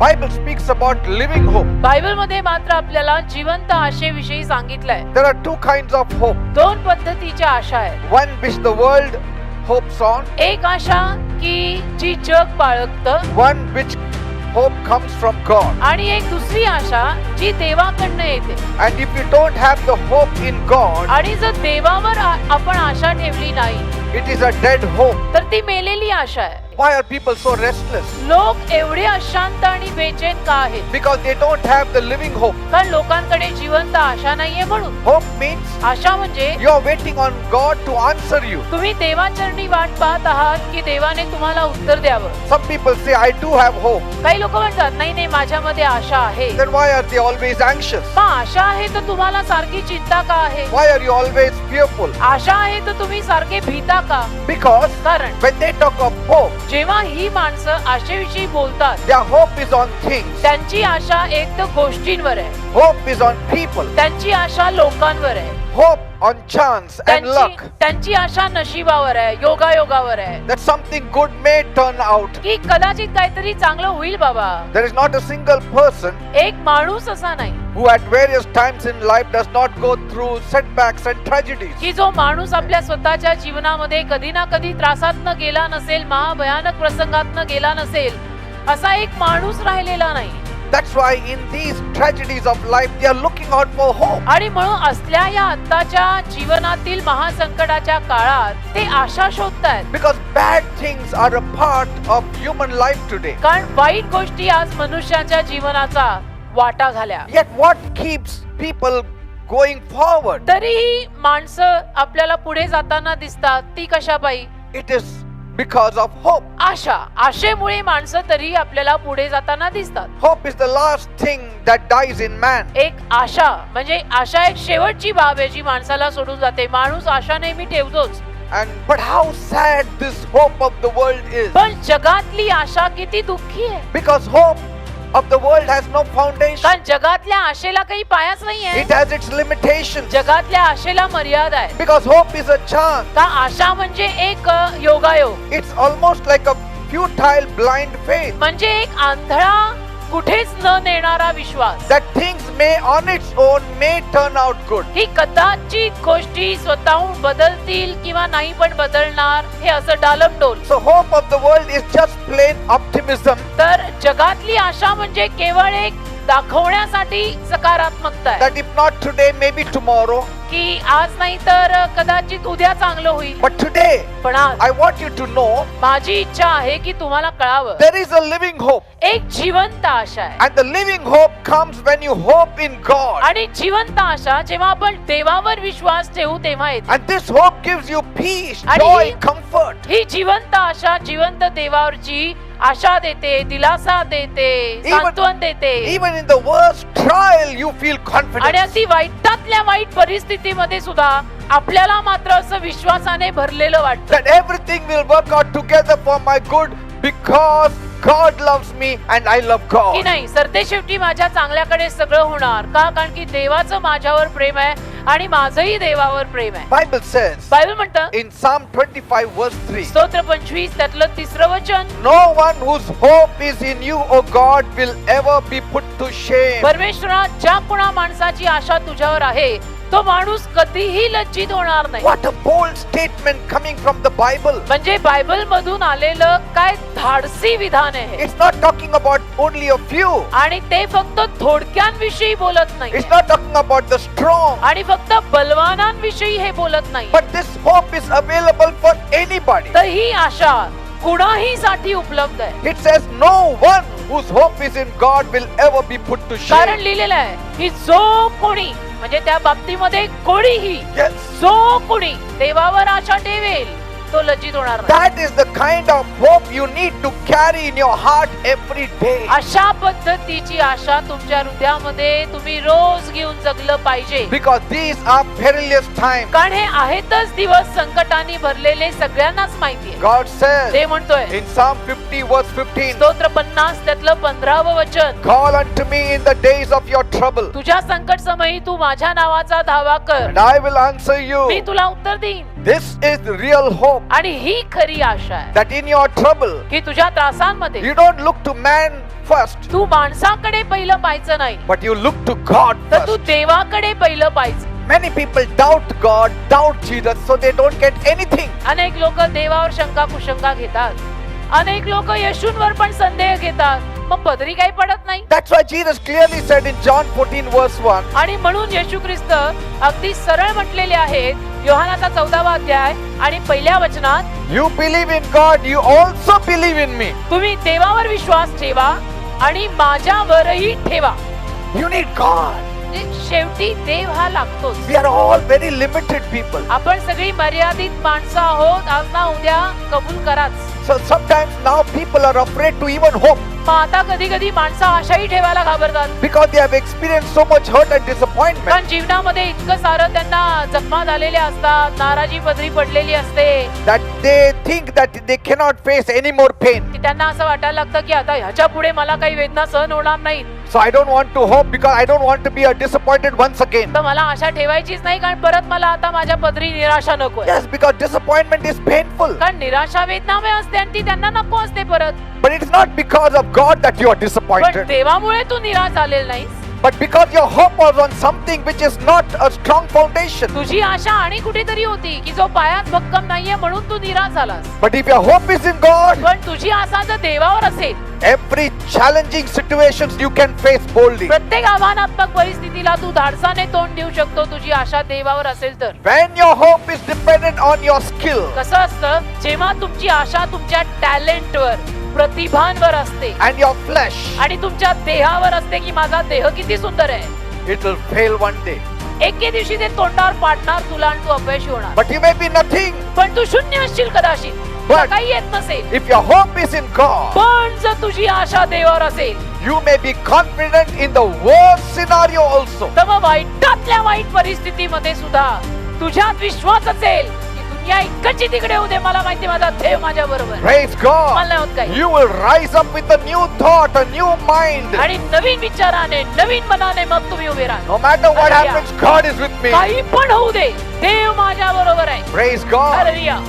Bible speaks about living hope. Bible मध्ये मात्र आपल्याला जिवंत आशेविषयी सांगितलंय. There are two kinds of hope. दोन पद्धतीच्या आशा आहेत. One which the world hopes on. एक आशा की जी जग बाळगतं. One which hope comes from God. आणि एक दुसरी आशा जी देवाकडनं येते. And if you don't have the hope in God, आणि जर देवावर आपण आशा ठेवली नाही, it is a dead hope. तर ती मेलेली आशा आहे. Why are people so restless? लोक एवढे अशांत आणि बेचैन का आहेत? Because they don't have the living hope. कारण लोकांकडे जिवंत आशा नाहीये म्हणून. Hope means आशा म्हणजे you are waiting on God to answer you. तुम्ही देवाचरणी वाट पाहत आहात की देवाने तुम्हाला उत्तर द्यावं. Some people say, I do have hope. काही लोक म्हणतात नाही नाही माझ्यामध्ये आशा आहे. Then why are they always anxious? मग आशा आहे तर तुम्हाला सारखी चिंता का आहे? Why are you always fearful? आशा आहे तर तुम्ही सारखे भीता का? Because कारण when they talk of hope, जेव्हा ही माणसं आशेविषयी बोलतात, their hope is on things. त्यांची आशा एक तर गोष्टींवर आहे, Hope is on people. त्यांची आशा लोकांवर आहे, Hope on chance and luck. त्यांची आशा नशिबावर आहे, योगायोगावर आहे, That something good may turn out. की कदाचित काहीतरी चांगलं होईल बाबा. There is not a single person एक माणूस असा नाही who at various times in life does not go through setbacks and tragedies. की जो माणूस आपल्या स्वतःच्या जीवनामध्ये कधी ना कधी त्रासातनं गेला नसेल, महाभयानक प्रसंगातनं गेला नसेल, असा एक माणूस राहिलेला नाही. That's why in these tragedies of life they are looking out for hope. आणि म्हणून असल्या या आत्ताच्या जीवनातील महासंकटाच्या काळात ते आशा शोधतायत. Because bad things are a part of human life today. कारण वाईट गोष्टी आज मनुष्याच्या जीवनाचा वाटा झाल्या. Yet what keeps people going forward? तरीही माणसं आपल्याला पुढे जाताना दिसतात. ती कशापायी? It is because of hope. आशा. आशेमुळे माणसं तरीही आपल्याला पुढे जाताना दिसतात. Hope is the last thing that dies in man. एक आशा म्हणजे आशा एक शेवटची बाब आहे जी माणसाला सोडून जाते. माणूस आशा नेहमी ठेवतोच. But how sad this hope of the world is. पण जगातली आशा किती दुःखी आहे. Because hope of the world has no foundation. कारण जगातल्या आशेला काही पायाच नाहीये. It has its limitations. जगातल्या आशेला मर्यादा आहे. Because hope is a chance. का आशा म्हणजे एक योगायोग. It's almost like a futile blind faith. म्हणजे एक आंधळा कुठेच न नेणारा विश्वास. That things may on its own may turn out good. ही कदाचित गोष्टी स्वतःहून बदलतील किंवा नाही पण बदलणार हे असं डालमडोल. So hope of the world is just plain optimism. तर जगातली आशा म्हणजे केवळ एक दाखवण्यासाठी सकारात्मकता आहे. That if not today, maybe tomorrow. की आज नाही तर कदाचित उद्या चांगलं होईल. But today, पण आज I want you to know माझी इच्छा आहे की तुम्हाला कळावं there is a living hope. एक जिवंत आशा आहे. And the living hope comes when you hope in God. आणि जिवंत आशा जेव्हा आपण देवावर विश्वास ठेवू तेव्हा येते. And this hope gives you peace, आणि joy, ही- comfort. ही जिवंत आशा जिवंत देवावरची आशा देते, दिलासा देते, सांत्वन देते. Even in the worst trial, you feel आणि confidence. अगदी वाईटातल्या वाईट परिस्थितीमध्ये सुद्धा आपल्याला मात्र असं विश्वासाने भरलेलं वाटतं That everything will work out together for my good because God loves me and I love की God. नाही. सरते शेवटी माझ्या चांगल्याकडे सगळं होणार का? कारण की देवाचं माझ्यावर प्रेम आहे आणि माझंही देवावर प्रेम आहे. Bible says बायबल म्हणतं in Psalm 25 verse 3, स्तोत्र 25 त्यातलं 3रं वचन, no one whose hope is in you, O God, will ever be put to shame. परमेश्वरा ज्या कुणा माणसाची आशा तुझ्यावर आहे तो माणूस कधीही लज्जित होणार नाही. What a bold statement coming from the Bible. म्हणजे बायबल मधून आलेलं काय धाडसी विधान आहे. It's not talking about only a few. आणि ते फक्त थोडक्यांविषयी बोलत नाही It's not talking about the strong. आणि फक्त बलवानांविषयी हे बोलत नाही. But this hope is available for anybody. तर ही आशा कुणाही साठी उपलब्ध आहे. It says no one whose hope is in God will ever be put to कारण shame. लिहिलेलं आहे की जो कोणी म्हणजे त्या बाबतीमध्ये कोणीही Yes. जो कोणी देवावर आशा ठेवेल तो लज्जित होणार नाही. That is the kind of hope you need to carry in your heart every day. अशा पद्धतीची आशा तुमच्या हृदयामध्ये तुम्ही रोज घेऊन जगलं पाहिजे. Because these are perilous times. कारण हे आहेतच दिवस संकटाने भरलेले, सगळ्यांनाच माहिती आहे. God says ते म्हणतोय in Psalm 50 verse 15, स्तोत्र 50 त्यातलं 15वं वचन, call unto me in the days of your trouble, तुझ्या संकट समयी तू माझ्या नावाचा धावा कर, and I will answer me you. तुला उत्तर देईन. This is the real hope. आणि ही खरी आशा आहे That in your trouble, की तुझ्या त्रासांमध्ये you don't look to man first, तू माणसाकडे पहिलं पाहायचं नाही, but you look to God तर तू first. देवाकडे पहिलं पाहायचं. Many people doubt God, doubt Jesus, so they don't get anything. अनेक लोक देवावर शंका कुशंका घेतात, अनेक लोक येशूंवर पण संदेह घेतात, मग पदरी काही पडत नाही. That's why Jesus clearly said in John 14 verse 1, आणि म्हणून येशू ख्रिस्त अगदी सरळ म्हटलेले आहेत योहानाचा 14वा अध्याय आणि पहिल्या वचनात, you believe in God, you also believe in me. तुम्ही देवावर विश्वास ठेवा आणि माझ्यावरही ठेवा. You need God. म्हणजे शेवटी देव हा लागतोच. We are all very limited people. आपण सगळी मर्यादित माणसं आहोत, आज ना उद्या कबूल कराच. So sometimes now people are afraid to even hope मग आता कधी कधी माणसं आशाही ठेवायला घाबरतात, because they have experienced so much hurt and disappointment कारण जीवनामध्ये इतकं सारं त्यांना जखमा झालेल्या असतात, नाराजी पदरी पडलेली असते that they think that they cannot face any more pain. की त्यांना असं वाटायला लागतं की आता ह्याच्या पुढे मला काही वेदना सहन होणार नाहीत. So I don't want to hope because I don't want to be disappointed once again. तर मला आशा ठेवायचीच नाही, कारण परत मला आता माझ्या पदरी निराशा नकोय. Yes, because disappointment is painful. कारण निराशा वेदनामय असते आणि ती त्यांना नको असते परत. But it's not because of God that you are पण disappointed. देवामुळे तू निराश झालेला नाहीस. But because your hope was on something which is not a strong foundation. तुझी आशा आणि कुठेतरी होती की जो पायात भक्कम नाहीये म्हणून तू निराश झालास. But if your hope is in God, पण तुझी आशा जर देवावर असेल, every challenging situations you can face boldly. प्रत्येक आव्हानात्मक परिस्थितीला तू धाडसाने तोंड देऊ शकतो, तुझी आशा देवावर असेल तर. When your hope is dependent on your skill कसं असतं, जेव्हा तुमची आशा तुमच्या टॅलेंटवर, प्रतिभांवर असते and your flesh, आणि तुमच्या देहावर असते की माझा देह किती सुंदर आहे, it will fail one day. एके दिवशी ते तोंडावर पाडणार तुला आणि तू अपयशी होणार. But you may be nothing. पण तू शून्य असशील कदाचित, तुला काही येत नसेल. If your hope is in God, पण जर तुझी आशा देवावर असेल, you may be confident in the worst scenario also. तर मग वाईटातल्या वाईट परिस्थितीमध्ये सुद्धा तुझ्यात विश्वास असेल की दुनिया इकडची तिकडे होऊ दे, मला माहिती माझा देव माझ्या बरोबर. Praise मला नाही God. होत काही. You will rise up with a new thought, a new mind. आणि नवीन विचाराने, नवीन मनाने मग तुम्ही उभे राहा. No matter what Hallelujah. happens, God is with me. काही पण होऊ दे, देव माझ्या बरोबर आहे. Praise God. हालेलुया.